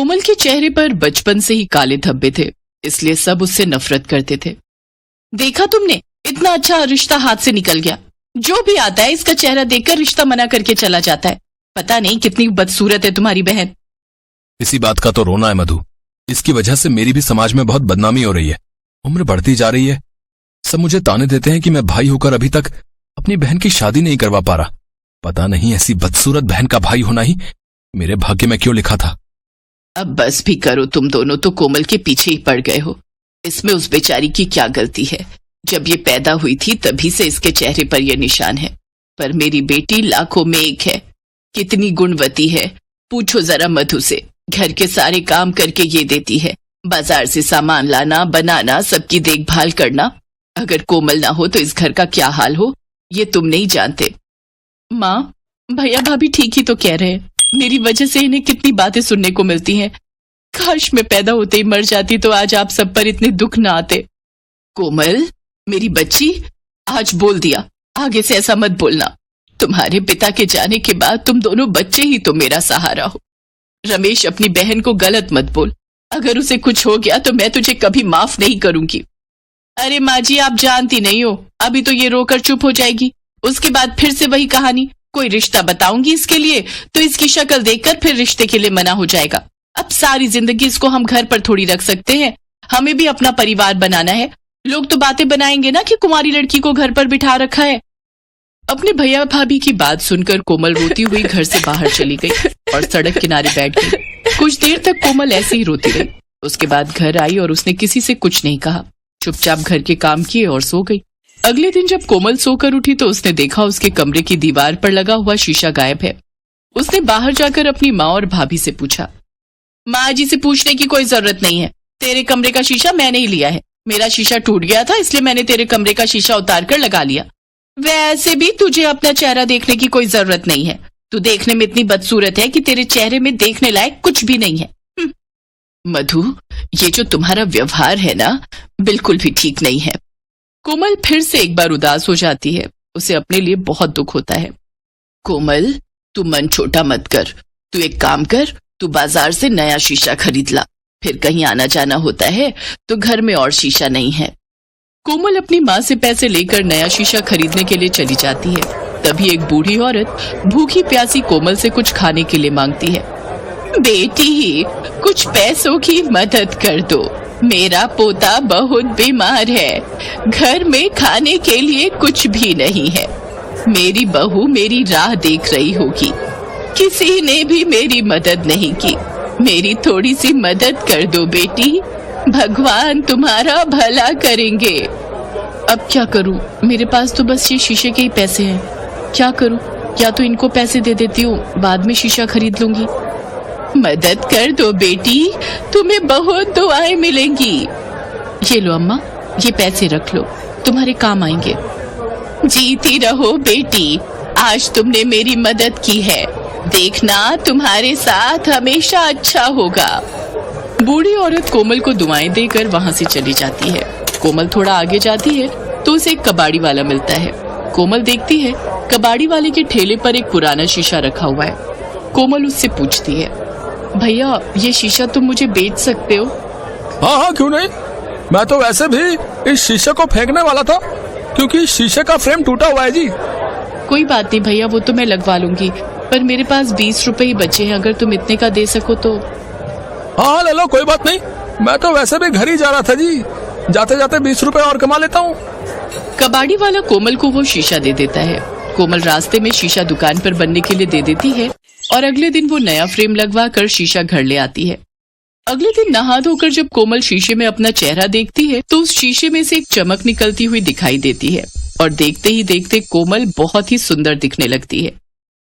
कोमल के चेहरे पर बचपन से ही काले धब्बे थे, इसलिए सब उससे नफरत करते थे। देखा तुमने, इतना अच्छा रिश्ता हाथ से निकल गया। जो भी आता है इसका चेहरा देखकर रिश्ता मना करके चला जाता है। पता नहीं कितनी बदसूरत है तुम्हारी बहन। इसी बात का तो रोना है मधु। इसकी वजह से मेरी भी समाज में बहुत बदनामी हो रही है। उम्र बढ़ती जा रही है, सब मुझे ताने देते हैं कि मैं भाई होकर अभी तक अपनी बहन की शादी नहीं करवा पा रहा। पता नहीं ऐसी बदसूरत बहन का भाई होना ही मेरे भाग्य में क्यों लिखा था। अब बस भी करो, तुम दोनों तो कोमल के पीछे ही पड़ गए हो। इसमें उस बेचारी की क्या गलती है? जब ये पैदा हुई थी तभी से इसके चेहरे पर यह निशान है। पर मेरी बेटी लाखों में एक है, कितनी गुणवती है। पूछो जरा मधु से, घर के सारे काम करके ये देती है। बाजार से सामान लाना, बनाना, सबकी देखभाल करना। अगर कोमल ना हो तो इस घर का क्या हाल हो ये तुम नहीं जानते। माँ, भैया भाभी ठीक ही तो कह रहे हैं। मेरी वजह से इन्हें कितनी बातें सुनने को मिलती हैं। काश मैं पैदा होते ही मर जाती तो आज आप सब पर इतने दुख ना आते। कोमल मेरी बच्ची, आज बोल दिया, आगे से ऐसा मत बोलना। तुम्हारे पिता के जाने के बाद तुम दोनों बच्चे ही तो मेरा सहारा हो। रमेश, अपनी बहन को गलत मत बोल। अगर उसे कुछ हो गया तो मैं तुझे कभी माफ नहीं करूंगी। अरे माँ जी, आप जानती नहीं हो, अभी तो ये रोकर चुप हो जाएगी, उसके बाद फिर से वही कहानी। कोई रिश्ता बताऊंगी इसके लिए तो इसकी शक्ल देखकर फिर रिश्ते के लिए मना हो जाएगा। अब सारी जिंदगी इसको हम घर पर थोड़ी रख सकते हैं, हमें भी अपना परिवार बनाना है। लोग तो बातें बनाएंगे ना कि कुमारी लड़की को घर पर बिठा रखा है। अपने भैया भाभी की बात सुनकर कोमल रोती हुई घर से बाहर चली गई और सड़क किनारे बैठ गई। कुछ देर तक कोमल ऐसे ही रोती रही। उसके बाद घर आई और उसने किसी से कुछ नहीं कहा, चुपचाप घर के काम किए और सो गई। अगले दिन जब कोमल सोकर उठी तो उसने देखा उसके कमरे की दीवार पर लगा हुआ शीशा गायब है। उसने बाहर जाकर अपनी माँ और भाभी से पूछा। माँ जी से पूछने की कोई जरूरत नहीं है, तेरे कमरे का शीशा मैंने ही लिया है। मेरा शीशा टूट गया था इसलिए मैंने तेरे कमरे का शीशा उतार कर लगा लिया। वैसे भी तुझे अपना चेहरा देखने की कोई जरूरत नहीं है। तू देखने में इतनी बदसूरत है कि तेरे चेहरे में देखने लायक कुछ भी नहीं है। मधु, ये जो तुम्हारा व्यवहार है ना, बिल्कुल भी ठीक नहीं है। कोमल फिर से एक बार उदास हो जाती है। उसे अपने लिए बहुत दुख होता है। कोमल, तू मन छोटा मत कर। तू एक काम कर, तू बाजार से नया शीशा खरीद ला। फिर कहीं आना जाना होता है तो घर में और शीशा नहीं है। कोमल अपनी माँ से पैसे लेकर नया शीशा खरीदने के लिए चली जाती है। तभी एक बूढ़ी औरत भूखी प्यासी कोमल से कुछ खाने के लिए मांगती है। बेटी, कुछ पैसों की मदद कर दो, मेरा पोता बहुत बीमार है। घर में खाने के लिए कुछ भी नहीं है। मेरी बहू मेरी राह देख रही होगी, किसी ने भी मेरी मदद नहीं की। मेरी थोड़ी सी मदद कर दो बेटी, भगवान तुम्हारा भला करेंगे। अब क्या करूं, मेरे पास तो बस ये शीशे के ही पैसे हैं। क्या करूं, या तो इनको पैसे दे देती हूँ, बाद में शीशा खरीद लूंगी। मदद कर दो बेटी, तुम्हें बहुत दुआएं मिलेंगी। ये लो अम्मा, ये पैसे रख लो, तुम्हारे काम आएंगे। जीती रहो बेटी, आज तुमने मेरी मदद की है, देखना तुम्हारे साथ हमेशा अच्छा होगा। बूढ़ी औरत कोमल को दुआएं देकर वहां से चली जाती है। कोमल थोड़ा आगे जाती है तो उसे एक कबाड़ी वाला मिलता है। कोमल देखती है कबाड़ी वाले के ठेले पर एक पुराना शीशा रखा हुआ है। कोमल उससे पूछती है, भैया ये शीशा तुम मुझे बेच सकते हो? हाँ हाँ, क्यों नहीं। मैं तो वैसे भी इस शीशे को फेंकने वाला था, क्योंकि शीशे का फ्रेम टूटा हुआ है जी। कोई बात नहीं भैया, वो तो मैं लगवा लूंगी, पर मेरे पास 20 रुपए ही बचे हैं। अगर तुम इतने का दे सको तो। हाँ ले लो, कोई बात नहीं। मैं तो वैसे भी घर ही जा रहा था जी, जाते जाते 20 रुपए और कमा लेता हूँ। कबाड़ी वाला कोमल को वो शीशा दे देता है। कोमल रास्ते में शीशा दुकान पर बनने के लिए दे देती है और अगले दिन वो नया फ्रेम लगवा कर शीशा घर ले आती है। अगले दिन नहा धोकर जब कोमल शीशे में अपना चेहरा देखती है तो उस शीशे में से एक चमक निकलती हुई दिखाई देती है और देखते ही देखते कोमल बहुत ही सुंदर दिखने लगती है।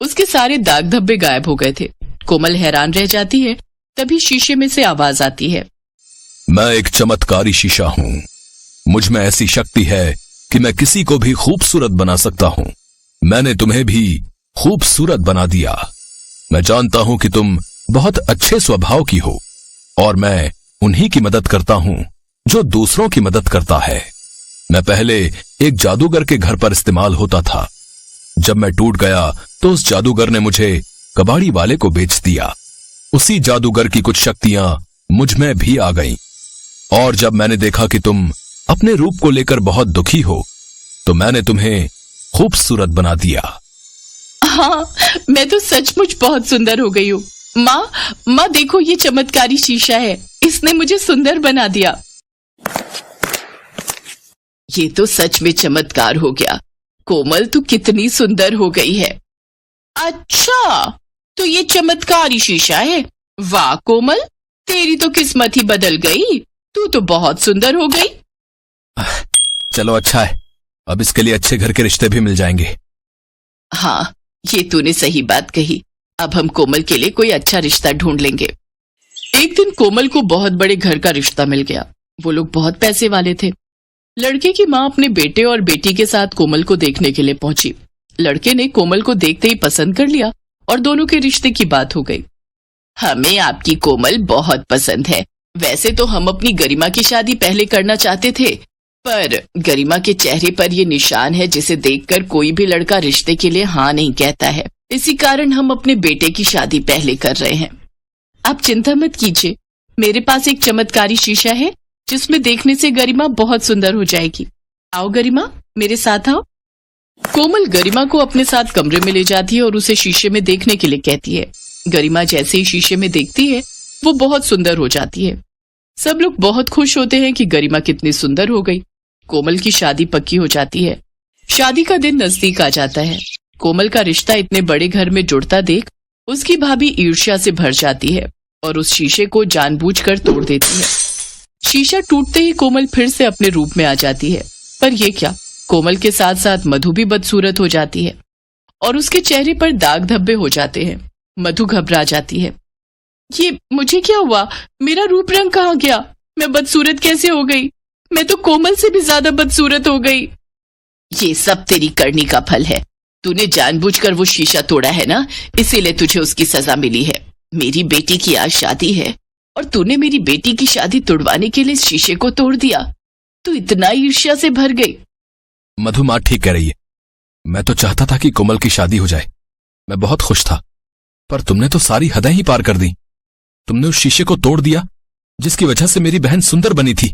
उसके सारे दाग धब्बे गायब हो गए थे। कोमल हैरान रह जाती है। तभी शीशे में से आवाज आती है, मैं एक चमत्कारी शीशा हूँ। मुझ में ऐसी शक्ति है कि मैं किसी को भी खूबसूरत बना सकता हूँ। मैंने तुम्हें भी खूबसूरत बना दिया। मैं जानता हूँ कि तुम बहुत अच्छे स्वभाव की हो और मैं उन्हीं की मदद करता हूँ जो दूसरों की मदद करता है। मैं पहले एक जादूगर के घर पर इस्तेमाल होता था। जब मैं टूट गया तो उस जादूगर ने मुझे कबाड़ी वाले को बेच दिया। उसी जादूगर की कुछ शक्तियां मुझ में भी आ गईं। और जब मैंने देखा कि तुम अपने रूप को लेकर बहुत दुखी हो, तो मैंने तुम्हें खूबसूरत बना दिया। हाँ, मैं तो सचमुच बहुत सुंदर हो गई हूँ। माँ देखो, ये चमत्कारी शीशा है, इसने मुझे सुंदर बना दिया। ये तो सच में चमत्कार हो गया। कोमल, तू कितनी सुंदर हो गई है। अच्छा, तो ये चमत्कारी शीशा है। वाह कोमल, तेरी तो किस्मत ही बदल गई, तू तो बहुत सुंदर हो गई। चलो अच्छा है, अब इसके लिए अच्छे घर के रिश्ते भी मिल जाएंगे। हाँ, ये तूने सही बात कही। अब हम कोमल के लिए कोई अच्छा रिश्ता ढूंढ लेंगे। एक दिन कोमल को बहुत बड़े घर का रिश्ता मिल गया। वो लोग बहुत पैसे वाले थे। लड़के की माँ अपने बेटे और बेटी के साथ कोमल को देखने के लिए पहुंची। लड़के ने कोमल को देखते ही पसंद कर लिया और दोनों के रिश्ते की बात हो गई। हमें आपकी कोमल बहुत पसंद है। वैसे तो हम अपनी गरिमा की शादी पहले करना चाहते थे, पर गरिमा के चेहरे पर ये निशान है जिसे देखकर कोई भी लड़का रिश्ते के लिए हाँ नहीं कहता है। इसी कारण हम अपने बेटे की शादी पहले कर रहे हैं। आप चिंता मत कीजिए, मेरे पास एक चमत्कारी शीशा है जिसमें देखने से गरिमा बहुत सुंदर हो जाएगी। आओ गरिमा, मेरे साथ आओ। कोमल गरिमा को अपने साथ कमरे में ले जाती है और उसे शीशे में देखने के लिए कहती है। गरिमा जैसे ही शीशे में देखती है, वो बहुत सुंदर हो जाती है। सब लोग बहुत खुश होते हैं कि गरिमा कितनी सुंदर हो गई। कोमल की शादी पक्की हो जाती है। शादी का दिन नजदीक आ जाता है। कोमल का रिश्ता इतने बड़े घर में जुड़ता देख उसकी भाभी ईर्ष्या से भर जाती है और उस शीशे को जानबूझकर तोड़ देती है। शीशा टूटते ही कोमल फिर से अपने रूप में आ जाती है। पर यह क्या, कोमल के साथ साथ मधु भी बदसूरत हो जाती है और उसके चेहरे पर दाग धब्बे हो जाते हैं। मधु घबरा जाती है। ये मुझे क्या हुआ? मेरा रूप रंग कहाँ गया? मैं बदसूरत कैसे हो गई? मैं तो कोमल से भी ज्यादा बदसूरत हो गई। ये सब तेरी करनी का फल है। तूने जानबूझकर वो शीशा तोड़ा है ना, इसीलिए तुझे उसकी सजा मिली है। मेरी बेटी की आज शादी है और तूने मेरी बेटी की शादी तोड़वाने के लिए शीशे को तोड़ दिया। तू इतना ईर्ष्या से भर गई। मधु माँ ठीक कह रही है। मैं तो चाहता था कि कोमल की शादी हो जाए। मैं बहुत खुश था, पर तुमने तो सारी हदें ही पार कर दी। तुमने उस शीशे को तोड़ दिया जिसकी वजह से मेरी बहन सुंदर बनी थी।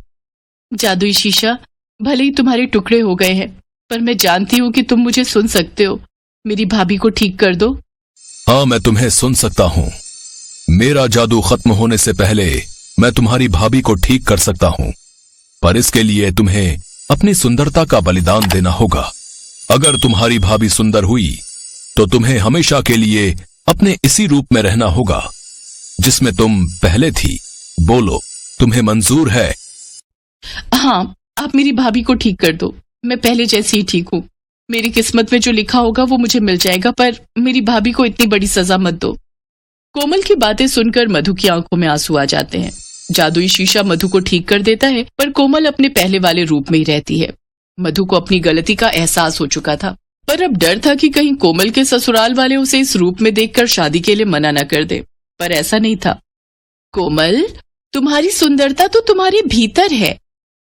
जादुई शीशा, भले ही तुम्हारे टुकड़े हो गए हैं, पर मैं जानती हूँ कि तुम मुझे सुन सकते हो। मेरी भाभी को ठीक कर दो। हाँ, मैं तुम्हें सुन सकता हूँ। मेरा जादू खत्म होने से पहले मैं तुम्हारी भाभी को ठीक कर सकता हूँ, पर इसके लिए तुम्हें अपनी सुंदरता का बलिदान देना होगा। अगर तुम्हारी भाभी सुंदर हुई तो तुम्हें हमेशा के लिए अपने इसी रूप में रहना होगा जिसमें तुम पहले थी। बोलो, तुम्हें मंजूर है? हाँ, आप मेरी भाभी को ठीक कर दो। मैं पहले जैसी ही ठीक हूँ। मेरी किस्मत में जो लिखा होगा वो मुझे मिल जाएगा, पर मेरी भाभी को इतनी बड़ी सजा मत दो। कोमल की बातें सुनकर मधु की आंखों में आंसू आ जाते हैं। जादुई शीशा मधु को ठीक कर देता है, पर कोमल अपने पहले वाले रूप में ही रहती है। मधु को अपनी गलती का एहसास हो चुका था, पर अब डर था कि कहीं कोमल के ससुराल वाले उसे इस रूप में देखकर शादी के लिए मना न कर दे। पर ऐसा नहीं था। कोमल, तुम्हारी सुंदरता तो तुम्हारे भीतर है।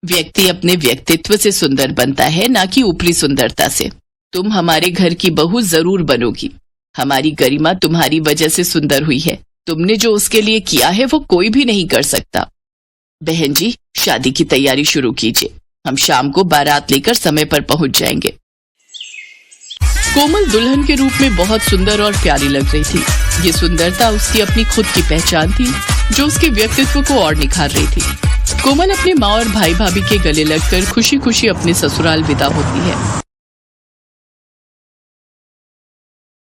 व्यक्ति अपने व्यक्तित्व से सुंदर बनता है, ना कि ऊपरी सुंदरता से। तुम हमारे घर की बहू जरूर बनोगी। हमारी गरिमा तुम्हारी वजह से सुंदर हुई है। तुमने जो उसके लिए किया है वो कोई भी नहीं कर सकता। बहन जी, शादी की तैयारी शुरू कीजिए। हम शाम को बारात लेकर समय पर पहुंच जाएंगे। कोमल दुल्हन के रूप में बहुत सुंदर और प्यारी लग रही थी। ये सुंदरता उसकी अपनी खुद की पहचान थी, जो उसके व्यक्तित्व को और निखार रही थी। कोमल अपने माँ और भाई भाभी के गले लगकर खुशी खुशी अपने ससुराल विदा होती है।